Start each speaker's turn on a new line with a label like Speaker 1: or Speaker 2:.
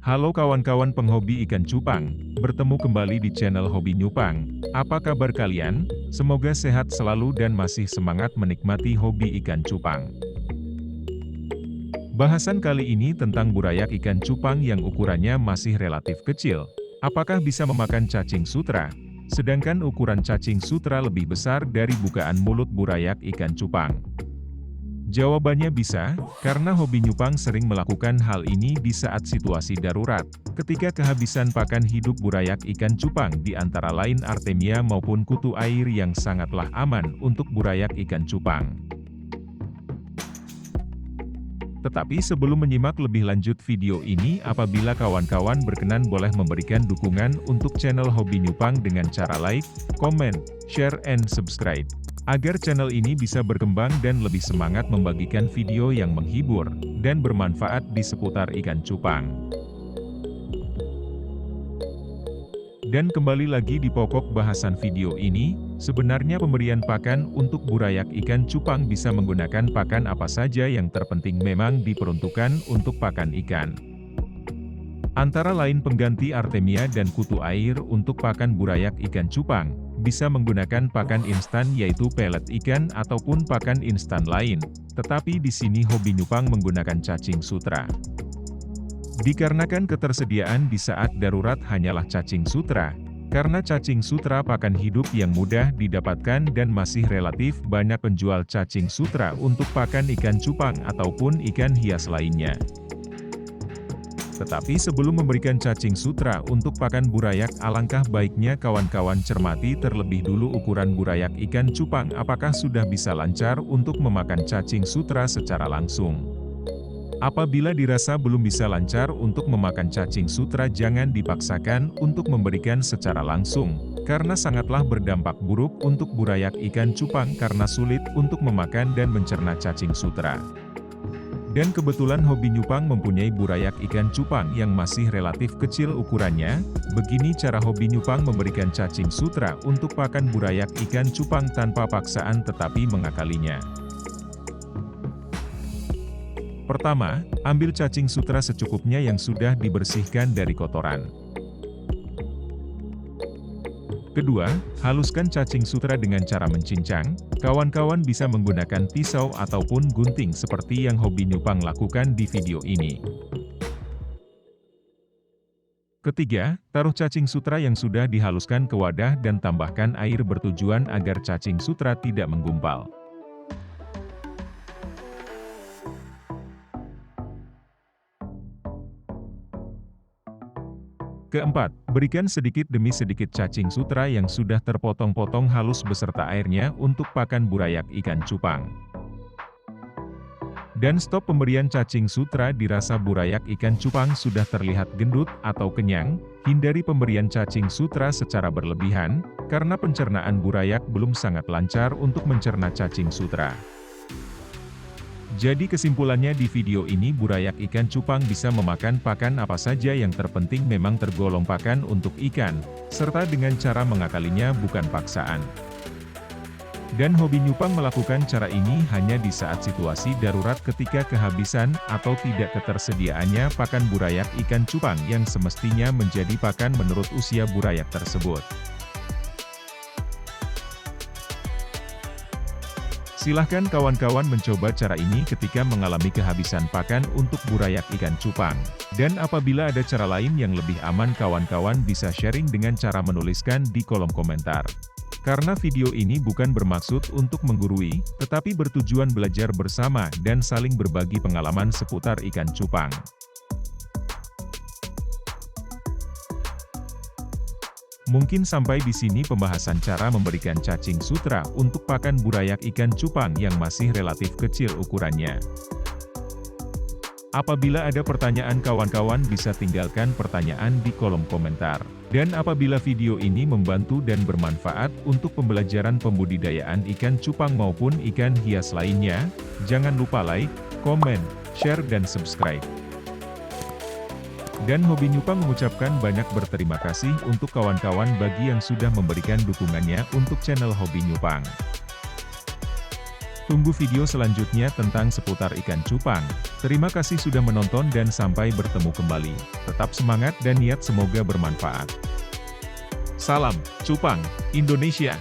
Speaker 1: Halo kawan-kawan penghobi ikan cupang, bertemu kembali di channel Hobi Nyupang. Apa kabar kalian? Semoga sehat selalu dan masih semangat menikmati hobi ikan cupang. Bahasan kali ini tentang burayak ikan cupang yang ukurannya masih relatif kecil. Apakah bisa memakan cacing sutra? Sedangkan ukuran cacing sutra lebih besar dari bukaan mulut burayak ikan cupang. Jawabannya bisa, karena hobi nyupang sering melakukan hal ini di saat situasi darurat, ketika kehabisan pakan hidup burayak ikan cupang di antara lain artemia maupun kutu air yang sangatlah aman untuk burayak ikan cupang. Tetapi sebelum menyimak lebih lanjut video ini, apabila kawan-kawan berkenan boleh memberikan dukungan untuk channel Hobi Nyupang dengan cara like, comment, share, and subscribe. Agar channel ini bisa berkembang dan lebih semangat membagikan video yang menghibur dan bermanfaat di seputar ikan cupang. Dan kembali lagi di pokok bahasan video ini, sebenarnya pemberian pakan untuk burayak ikan cupang bisa menggunakan pakan apa saja yang terpenting memang diperuntukkan untuk pakan ikan. Antara lain pengganti artemia dan kutu air untuk pakan burayak ikan cupang, bisa menggunakan pakan instan yaitu pelet ikan ataupun pakan instan lain, tetapi di sini Hobi Nyupang menggunakan cacing sutra. Dikarenakan ketersediaan di saat darurat hanyalah cacing sutra, karena cacing sutra pakan hidup yang mudah didapatkan dan masih relatif banyak penjual cacing sutra untuk pakan ikan cupang ataupun ikan hias lainnya. Tetapi sebelum memberikan cacing sutra untuk pakan burayak, alangkah baiknya kawan-kawan cermati terlebih dulu ukuran burayak ikan cupang apakah sudah bisa lancar untuk memakan cacing sutra secara langsung. Apabila dirasa belum bisa lancar untuk memakan cacing sutra, jangan dipaksakan untuk memberikan secara langsung, karena sangatlah berdampak buruk untuk burayak ikan cupang karena sulit untuk memakan dan mencerna cacing sutra. Dan kebetulan Hobi Nyupang mempunyai burayak ikan cupang yang masih relatif kecil ukurannya, begini cara Hobi Nyupang memberikan cacing sutra untuk pakan burayak ikan cupang tanpa paksaan tetapi mengakalinya. Pertama, ambil cacing sutra secukupnya yang sudah dibersihkan dari kotoran. Kedua, haluskan cacing sutra dengan cara mencincang. Kawan-kawan bisa menggunakan pisau ataupun gunting seperti yang Hobi Nyupang lakukan di video ini. Ketiga, taruh cacing sutra yang sudah dihaluskan ke wadah dan tambahkan air bertujuan agar cacing sutra tidak menggumpal. Keempat, berikan sedikit demi sedikit cacing sutra yang sudah terpotong-potong halus beserta airnya untuk pakan burayak ikan cupang. Dan stop pemberian cacing sutra dirasa burayak ikan cupang sudah terlihat gendut atau kenyang, hindari pemberian cacing sutra secara berlebihan, karena pencernaan burayak belum sangat lancar untuk mencerna cacing sutra. Jadi kesimpulannya di video ini burayak ikan cupang bisa memakan pakan apa saja yang terpenting memang tergolong pakan untuk ikan, serta dengan cara mengakalinya bukan paksaan. Dan Hobi Nyupang melakukan cara ini hanya di saat situasi darurat ketika kehabisan atau tidak ketersediaannya pakan burayak ikan cupang yang semestinya menjadi pakan menurut usia burayak tersebut. Silahkan kawan-kawan mencoba cara ini ketika mengalami kehabisan pakan untuk burayak ikan cupang. Dan apabila ada cara lain yang lebih aman, kawan-kawan bisa sharing dengan cara menuliskan di kolom komentar. Karena video ini bukan bermaksud untuk menggurui, tetapi bertujuan belajar bersama dan saling berbagi pengalaman seputar ikan cupang. Mungkin sampai di sini pembahasan cara memberikan cacing sutra untuk pakan burayak ikan cupang yang masih relatif kecil ukurannya. Apabila ada pertanyaan, kawan-kawan bisa tinggalkan pertanyaan di kolom komentar. Dan apabila video ini membantu dan bermanfaat untuk pembelajaran pembudidayaan ikan cupang maupun ikan hias lainnya, jangan lupa like, komen, share, dan subscribe. Dan Hobi Nyupang mengucapkan banyak berterima kasih untuk kawan-kawan bagi yang sudah memberikan dukungannya untuk channel Hobi Nyupang. Tunggu video selanjutnya tentang seputar ikan cupang. Terima kasih sudah menonton dan sampai bertemu kembali. Tetap semangat dan niat semoga bermanfaat. Salam Cupang Indonesia.